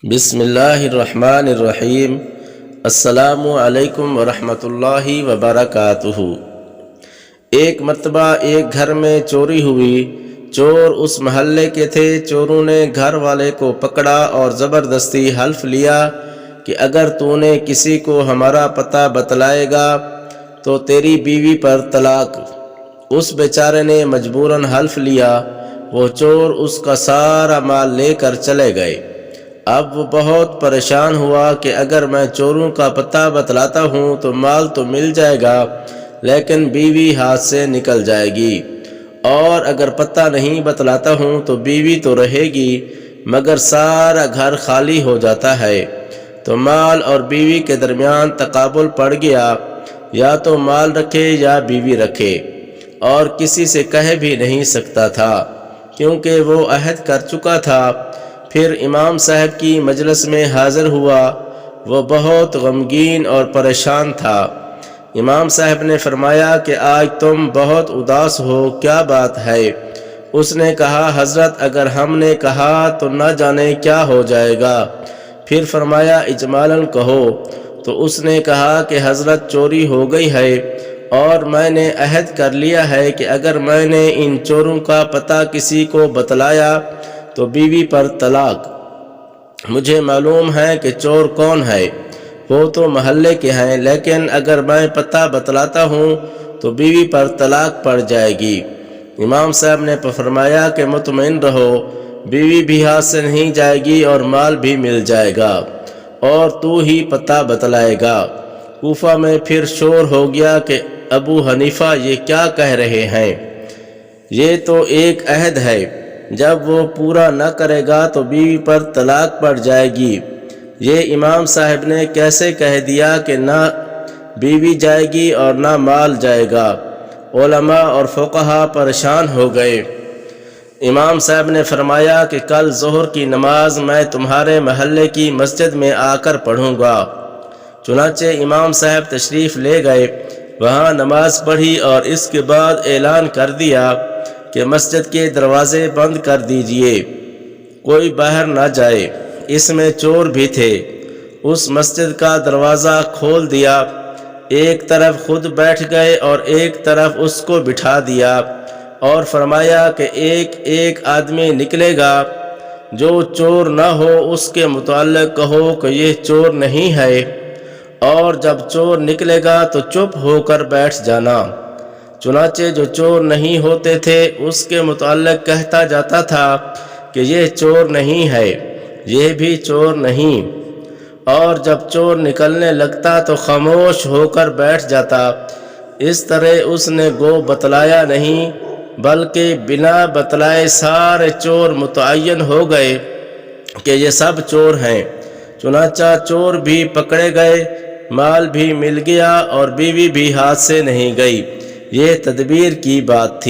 بسم اللہ الرحمن الرحیم۔ السلام علیکم ورحمۃ اللہ وبرکاتہ۔ ایک مرتبہ ایک گھر میں چوری ہوئی۔ چور اس محلے کے تھے۔ چوروں نے گھر والے کو پکڑا اور زبردستی حلف لیا کہ اگر تو نے کسی کو ہمارا پتہ بتلائے گا تو تیری بیوی پر طلاق۔ اس بیچارے نے مجبوراً حلف لیا۔ وہ چور اس کا سارا مال لے کر چلے گئے۔ اب وہ بہت پریشان ہوا کہ اگر میں چوروں کا پتہ بتلاتا ہوں تو مال تو مل جائے گا لیکن بیوی ہاتھ سے نکل جائے گی، اور اگر پتہ نہیں بتلاتا ہوں تو بیوی تو رہے گی مگر سارا گھر خالی ہو جاتا ہے۔ تو مال اور بیوی کے درمیان تقابل پڑ گیا، یا تو مال رکھے یا بیوی رکھے، اور کسی سے کہہ بھی نہیں سکتا تھا کیونکہ وہ عہد کر چکا تھا۔ پھر امام صاحب کی مجلس میں حاضر ہوا۔ وہ بہت غمگین اور پریشان تھا۔ امام صاحب نے فرمایا کہ آج تم بہت اداس ہو، کیا بات ہے؟ اس نے کہا حضرت اگر ہم نے کہا تو نہ جانے کیا ہو جائے گا۔ پھر فرمایا اجمالاً کہو۔ تو اس نے کہا کہ حضرت چوری ہو گئی ہے اور میں نے عہد کر لیا ہے کہ اگر میں نے ان چوروں کا پتہ کسی کو بتلایا تو بیوی پر طلاق۔ مجھے معلوم ہے کہ چور کون ہے، وہ تو محلے کے ہیں، لیکن اگر میں پتہ بتلاتا ہوں تو بیوی پر طلاق پڑ جائے گی۔ امام صاحب نے فرمایا کہ مطمئن رہو، بیوی بھی ہاتھ سے نہیں جائے گی اور مال بھی مل جائے گا، اور تو ہی پتہ بتلائے گا۔ کوفہ میں پھر شور ہو گیا کہ ابو حنیفہ یہ کیا کہہ رہے ہیں؟ یہ تو ایک عہد ہے، جب وہ پورا نہ کرے گا تو بیوی پر طلاق پڑ جائے گی۔ یہ امام صاحب نے کیسے کہہ دیا کہ نہ بیوی جائے گی اور نہ مال جائے گا؟ علماء اور فقہا پریشان ہو گئے۔ امام صاحب نے فرمایا کہ کل ظہر کی نماز میں تمہارے محلے کی مسجد میں آ کر پڑھوں گا۔ چنانچہ امام صاحب تشریف لے گئے، وہاں نماز پڑھی اور اس کے بعد اعلان کر دیا کہ مسجد کے دروازے بند کر دیجئے، کوئی باہر نہ جائے۔ اس میں چور بھی تھے۔ اس مسجد کا دروازہ کھول دیا، ایک طرف خود بیٹھ گئے اور ایک طرف اس کو بٹھا دیا، اور فرمایا کہ ایک ایک آدمی نکلے گا، جو چور نہ ہو اس کے متعلق کہو کہ یہ چور نہیں ہے، اور جب چور نکلے گا تو چپ ہو کر بیٹھ جانا۔ چنانچہ جو چور نہیں ہوتے تھے اس کے متعلق کہتا جاتا تھا کہ یہ چور نہیں ہے، یہ بھی چور نہیں، اور جب چور نکلنے لگتا تو خاموش ہو کر بیٹھ جاتا۔ اس طرح اس نے گو بتلایا نہیں بلکہ بنا بتلائے سارے چور متعین ہو گئے کہ یہ سب چور ہیں۔ چنانچہ چور بھی پکڑے گئے، مال بھی مل گیا اور بیوی بھی ہاتھ سے نہیں گئی۔ یہ تدبیر کی بات تھی۔